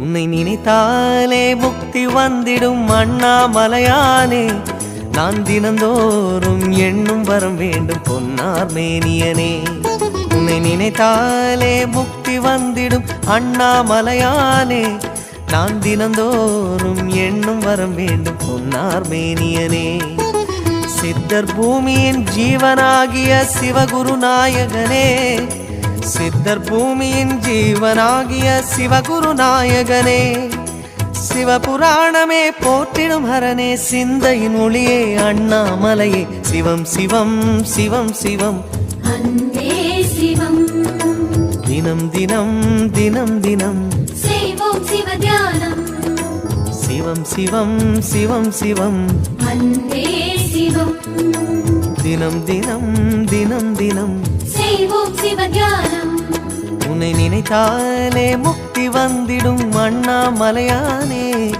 உன்னை நினைத்தாலே முக்தி வந்திடும் அண்ணாமலையானே. நான் தினந்தோறும் எண்ணும் வரம் வேண்டும் பொன்னார் மேனியனே. உன்னை நினைத்தாலே முக்தி வந்திடும் அண்ணாமலையானே. நான் தினந்தோறும் எண்ணும் வரம் வேண்டும் பொன்னார் மேனியனே. சித்தர் பூமியின் ஜீவனாகிய சிவகுரு நாயகனே. சித்தர் பூமியின் ஜீவனாகிய சிவகுரு நாயகனே. சிவபுராணமே போற்றிடும் ஹரனே. சிந்தையின் ஒளியே அண்ணாமலையே. சிவம் சிவம் சிவம் சிவம் அன்பே சிவம். தினம் தினம் தினம் தினம் செய்வோம் சிவ தியானம். சிவம் சிவம் சிவம் சிவம் அன்பே சிவம். தினம் தினம் தினம் தினம் செய்வோம் சிவ தியானம். உன்னை நினைத்தாலே முக்தி வந்திடும் அண்ணாமலையானே.